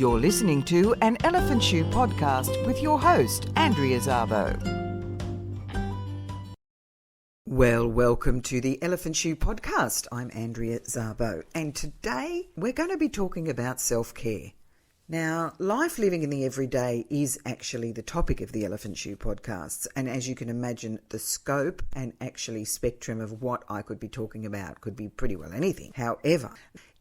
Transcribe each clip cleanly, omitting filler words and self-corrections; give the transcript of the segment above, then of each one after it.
You're listening to an Elephant Shoe podcast with your host, Andrea Szabo. Well, welcome to the Elephant Shoe podcast. I'm Andrea Szabo, and today we're going to be talking about self-care. Now, life living in the everyday is actually the topic of the Elephant Shoe podcasts, and as you can imagine, the scope and actually spectrum of what I could be talking about could be pretty well anything. However,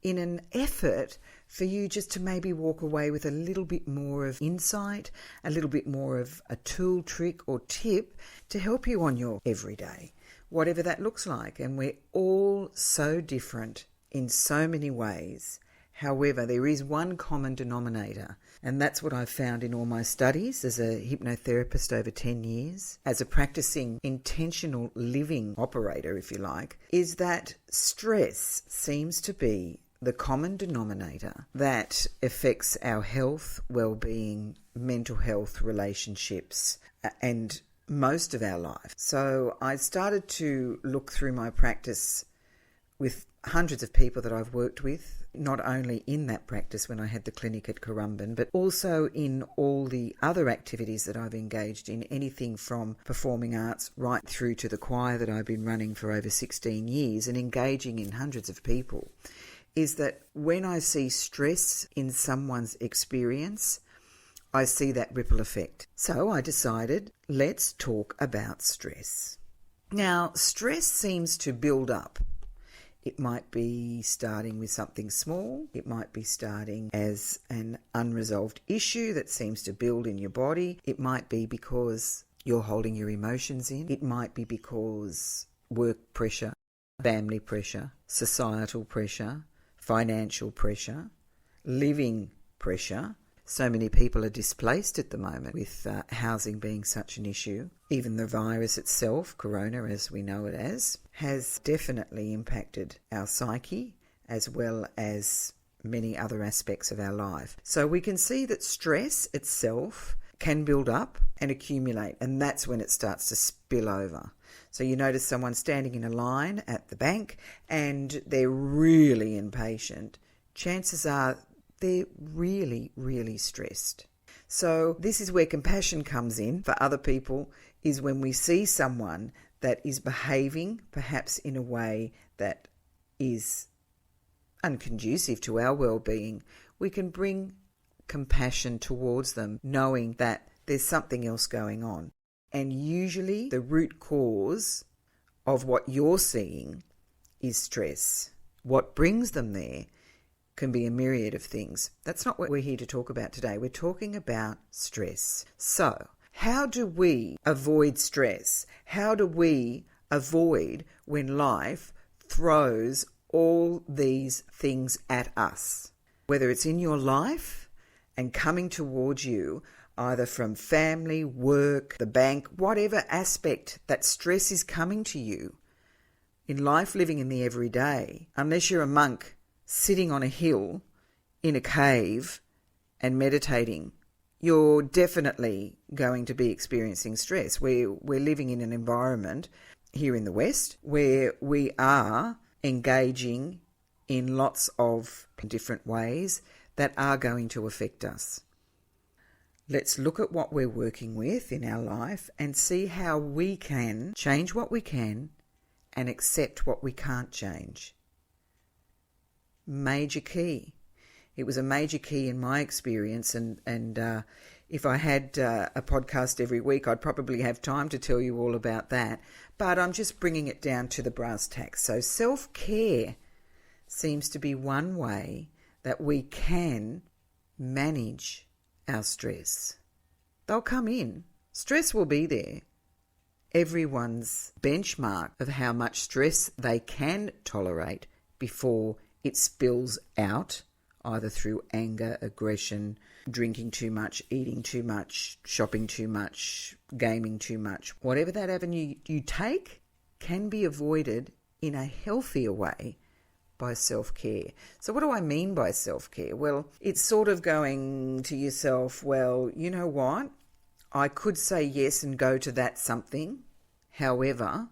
in an effort for you just to maybe walk away with a little bit more of insight, a little bit more of a tool, trick or tip to help you on your everyday, whatever that looks like. And we're all so different in so many ways. However, there is one common denominator, and that's what I've found in all my studies as a hypnotherapist over 10 years, as a practicing intentional living operator, if you like, is that stress seems to be the common denominator that affects our health, well-being, mental health, relationships, and most of our life. So I started to look through my practice with hundreds of people that I've worked with, not only in that practice when I had the clinic at Currumbin, but also in all the other activities that I've engaged in, anything from performing arts right through to the choir that I've been running for over 16 years and engaging in hundreds of people, is that when I see stress in someone's experience, I see that ripple effect. So I decided, let's talk about stress. Now, stress seems to build up. It might be starting with something small. It might be starting as an unresolved issue that seems to build in your body. It might be because you're holding your emotions in. It might be because work pressure, family pressure, societal pressure, financial pressure, living pressure. So many people are displaced at the moment with housing being such an issue. Even the virus itself, corona as we know it as, has definitely impacted our psyche as well as many other aspects of our life. So we can see that stress itself can build up and accumulate, and that's when it starts to spill over. So you notice someone standing in a line at the bank and they're really impatient. Chances are they're really, really stressed. So this is where compassion comes in for other people, is when we see someone that is behaving perhaps in a way that is unconducive to our well-being, we can bring compassion towards them, knowing that there's something else going on. And usually the root cause of what you're seeing is stress. What brings them there can be a myriad of things. That's not what we're here to talk about today. We're talking about stress. So, how do we avoid stress? How do we avoid when life throws all these things at us? Whether it's in your life and coming towards you, either from family, work, the bank, whatever aspect that stress is coming to you, in life living in the everyday, unless you're a monk sitting on a hill in a cave and meditating, you're definitely going to be experiencing stress. We're living in an environment here in the West where we are engaging in lots of different ways that are going to affect us. Let's look at what we're working with in our life and see how we can change what we can and accept what we can't change. Major key. It was a major key in my experience, and if I had a podcast every week, I'd probably have time to tell you all about that. But I'm just bringing it down to the brass tacks. So self-care seems to be one way that we can manage our stress. They'll come in. Stress will be there. Everyone's benchmark of how much stress they can tolerate before it spills out, either through anger, aggression, drinking too much, eating too much, shopping too much, gaming too much. Whatever that avenue you take can be avoided in a healthier way by self-care. So what do I mean by self-care? Well, it's sort of going to yourself, well, you know what? I could say yes and go to that something. However,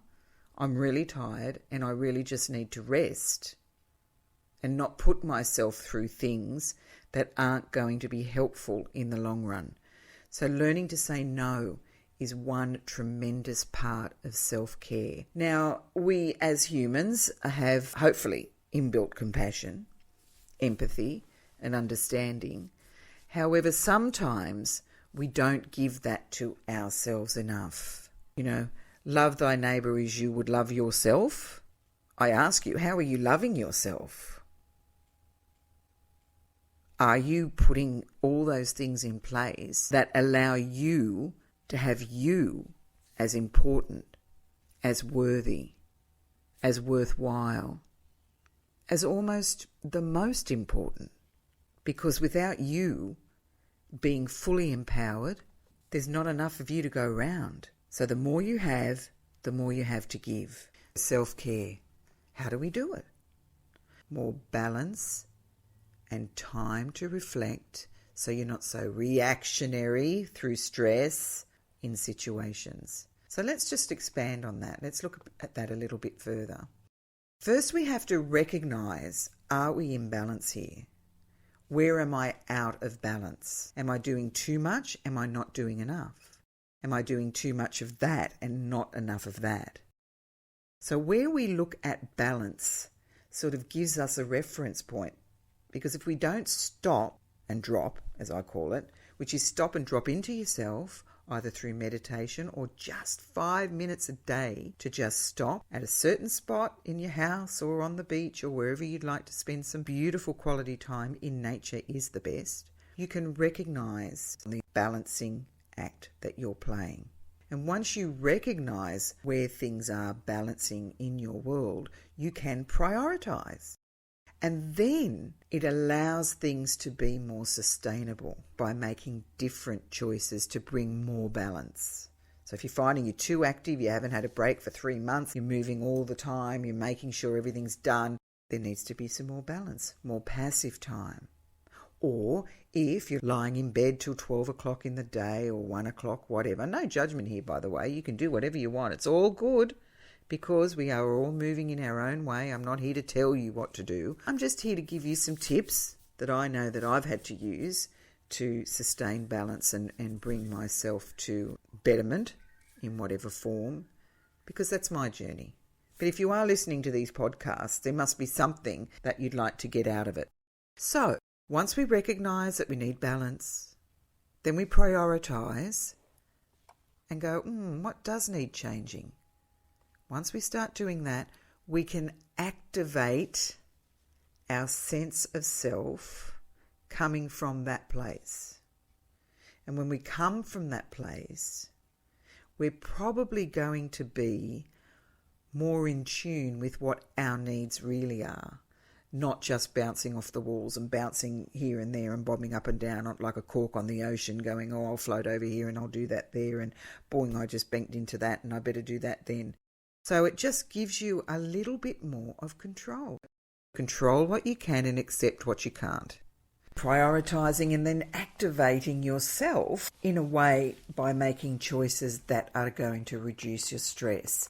I'm really tired and I really just need to rest. and not put myself through things that aren't going to be helpful in the long run. So learning to say no is one tremendous part of self-care. Now, we as humans have hopefully inbuilt compassion, empathy, and understanding. However, sometimes we don't give that to ourselves enough. Love thy neighbour as you would love yourself. I ask you, how are you loving yourself? Are you putting all those things in place that allow you to have you as important, as worthy, as worthwhile, as almost the most important? Because without you being fully empowered, there's not enough of you to go round. So the more you have to give. Self-care. How do we do it? More balance and time to reflect so you're not so reactionary through stress in situations. So let's just expand on that. Let's look at that a little bit further. First, we have to recognize, are we in balance here? Where am I out of balance? Am I doing too much? Am I not doing enough? Am I doing too much of that and not enough of that? So where we look at balance sort of gives us a reference point. Because if we don't stop and drop, as I call it, which is stop and drop into yourself, either through meditation or just 5 minutes a day to just stop at a certain spot in your house or on the beach or wherever you'd like to spend some beautiful quality time in nature is the best. You can recognize the balancing act that you're playing. And once you recognize where things are balancing in your world, you can prioritize. And then it allows things to be more sustainable by making different choices to bring more balance. So if you're finding you're too active, you haven't had a break for 3 months, you're moving all the time, you're making sure everything's done, there needs to be some more balance, more passive time. Or if you're lying in bed till 12 o'clock in the day or 1 o'clock, whatever, no judgment here, by the way, you can do whatever you want. It's all good. Because we are all moving in our own way. I'm not here to tell you what to do. I'm just here to give you some tips that I know that I've had to use to sustain balance and bring myself to betterment in whatever form, because that's my journey. But if you are listening to these podcasts, there must be something that you'd like to get out of it. So once we recognise that we need balance, then we prioritise and go, what does need changing? Once we start doing that, we can activate our sense of self coming from that place. And when we come from that place, we're probably going to be more in tune with what our needs really are, not just bouncing off the walls and bouncing here and there and bobbing up and down like a cork on the ocean going, I'll float over here and I'll do that there, and boing, I just banked into that and I better do that then. So it just gives you a little bit more of control. Control what you can and accept what you can't. Prioritising and then activating yourself in a way by making choices that are going to reduce your stress.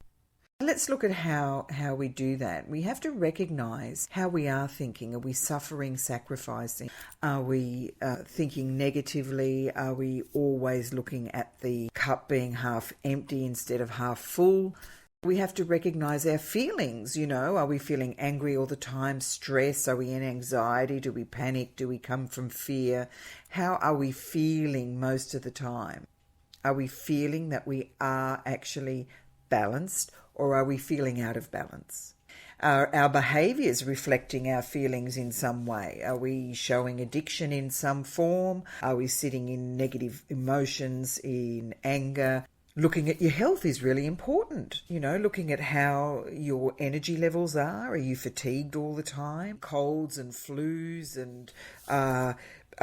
Let's look at how we do that. We have to recognise how we are thinking. Are we suffering, sacrificing? Are we thinking negatively? Are we always looking at the cup being half empty instead of half full? We have to recognise our feelings, Are we feeling angry all the time, stress? Are we in anxiety? Do we panic? Do we come from fear? How are we feeling most of the time? Are we feeling that we are actually balanced, or are we feeling out of balance? Are our behaviours reflecting our feelings in some way? Are we showing addiction in some form? Are we sitting in negative emotions, in anger? Looking at your health is really important, looking at how your energy levels are. Are you fatigued all the time? Colds and flus, and are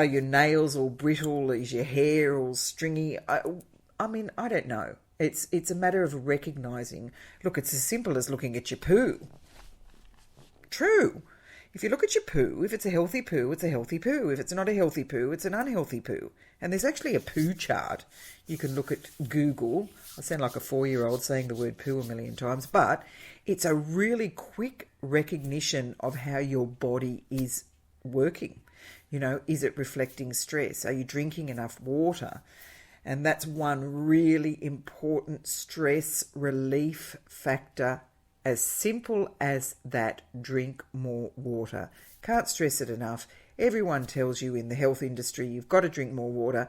your nails all brittle? Is your hair all stringy? I don't know. It's a matter of recognising. Look, it's as simple as looking at your poo. True. If you look at your poo, if it's a healthy poo, it's a healthy poo. If it's not a healthy poo, it's an unhealthy poo. And there's actually a poo chart. You can look at Google. I sound like a 4-year-old saying the word poo a million times, but it's a really quick recognition of how your body is working. Is it reflecting stress? Are you drinking enough water? And that's one really important stress relief factor. As simple as that, drink more water. Can't stress it enough. Everyone tells you in the health industry you've got to drink more water.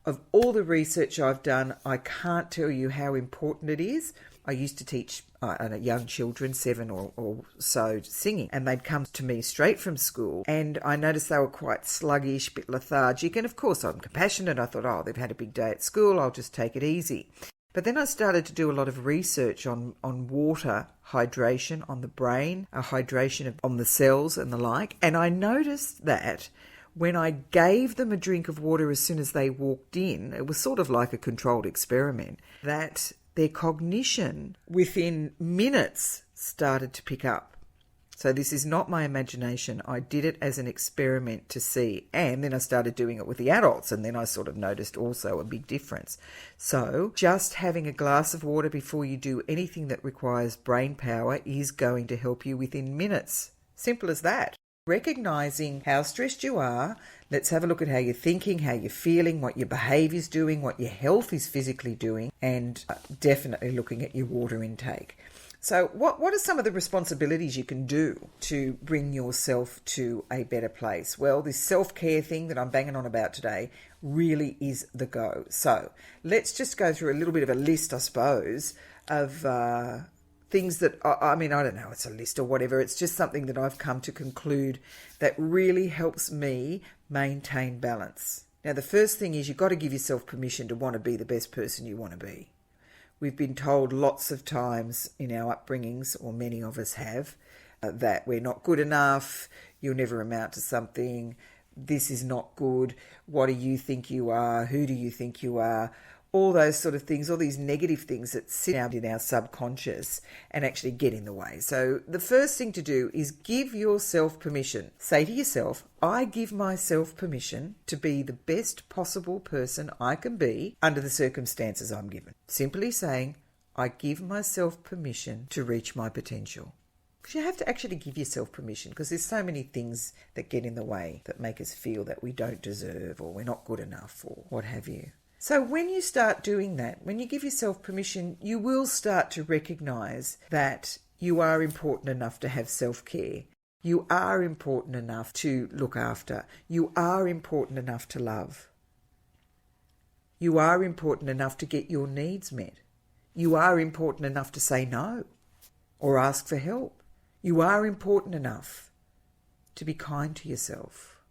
Of all the research I've done, I can't tell you how important it is. I used to teach young children, 7 or so, singing, and they'd come to me straight from school, and I noticed they were quite sluggish, a bit lethargic, and of course I'm compassionate. I thought, they've had a big day at school, I'll just take it easy. But then I started to do a lot of research on water hydration on the brain, hydration on the cells and the like, and I noticed that when I gave them a drink of water as soon as they walked in, it was sort of like a controlled experiment, that their cognition within minutes started to pick up. So this is not my imagination. I did it as an experiment to see. And then I started doing it with the adults, and then I sort of noticed also a big difference. So just having a glass of water before you do anything that requires brain power is going to help you within minutes. Simple as that. Recognizing how stressed you are, let's have a look at how you're thinking, how you're feeling, what your behaviour's doing, what your health is physically doing, and definitely looking at your water intake. So what are some of the responsibilities you can do to bring yourself to a better place? Well, this self-care thing that I'm banging on about today really is the go. So let's just go through a little bit of a list, I suppose, of things that, I don't know, it's a list or whatever. It's just something that I've come to conclude that really helps me maintain balance. Now, the first thing is you've got to give yourself permission to want to be the best person you want to be. We've been told lots of times in our upbringings, or many of us have, that we're not good enough, you'll never amount to something, this is not good, what do you think you are, who do you think you are, all those sort of things, all these negative things that sit out in our subconscious and actually get in the way. So the first thing to do is give yourself permission. Say to yourself, I give myself permission to be the best possible person I can be under the circumstances I'm given. Simply saying, I give myself permission to reach my potential. Because you have to actually give yourself permission, because there's so many things that get in the way that make us feel that we don't deserve or we're not good enough or what have you. So when you start doing that, when you give yourself permission, you will start to recognise that you are important enough to have self-care. You are important enough to look after. You are important enough to love. You are important enough to get your needs met. You are important enough to say no or ask for help. You are important enough to be kind to yourself,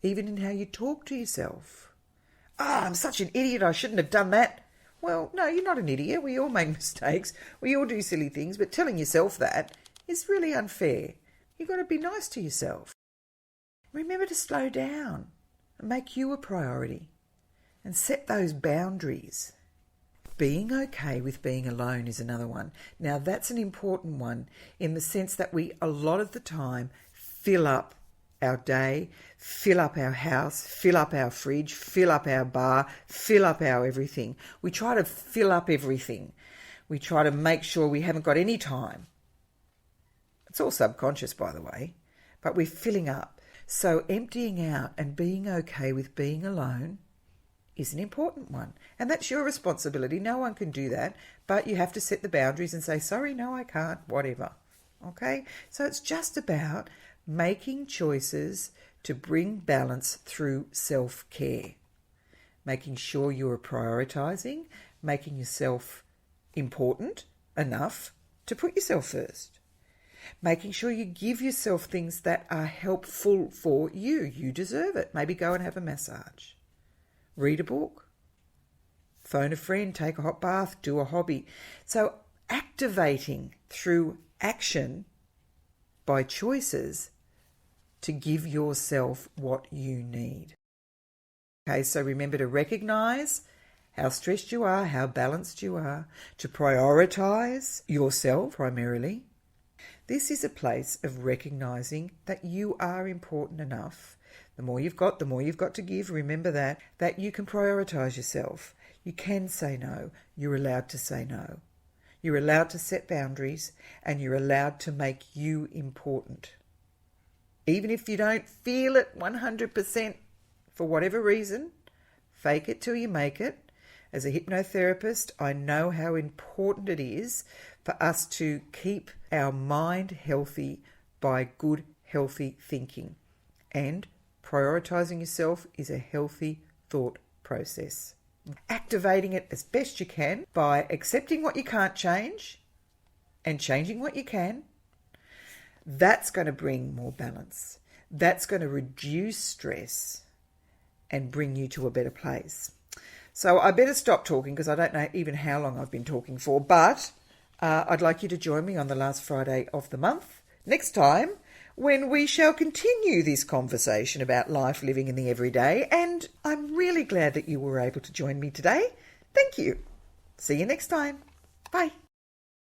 even in how you talk to yourself. I'm such an idiot, I shouldn't have done that. Well, no, you're not an idiot. We all make mistakes. We all do silly things, but telling yourself that is really unfair. You've got to be nice to yourself. Remember to slow down and make you a priority and set those boundaries. Being okay with being alone is another one. Now, that's an important one in the sense that we, a lot of the time, fill up our day, fill up our house, fill up our fridge, fill up our bar, fill up our everything. We try to fill up everything. We try to make sure we haven't got any time. It's all subconscious, by the way, but we're filling up. So emptying out and being okay with being alone is an important one. And that's your responsibility. No one can do that, but you have to set the boundaries and say, sorry, no, I can't, whatever. Okay? So it's just about making choices to bring balance through self-care. Making sure you're prioritising, making yourself important enough to put yourself first. Making sure you give yourself things that are helpful for you. You deserve it. Maybe go and have a massage. Read a book. Phone a friend, take a hot bath, do a hobby. So activating through action by choices to give yourself what you need. Okay, so remember to recognise how stressed you are, how balanced you are, to prioritise yourself primarily. This is a place of recognising that you are important enough. The more you've got to give. Remember that you can prioritise yourself. You can say no. You're allowed to say no. You're allowed to set boundaries, and you're allowed to make you important. Even if you don't feel it 100% for whatever reason, fake it till you make it. As a hypnotherapist, I know how important it is for us to keep our mind healthy by good, healthy thinking. And prioritising yourself is a healthy thought process. Activating it as best you can by accepting what you can't change and changing what you can. That's going to bring more balance. That's going to reduce stress and bring you to a better place. So I better stop talking because I don't know even how long I've been talking for, but I'd like you to join me on the last Friday of the month next time, when we shall continue this conversation about life living in the everyday. And I'm really glad that you were able to join me today. Thank you. See you next time. Bye.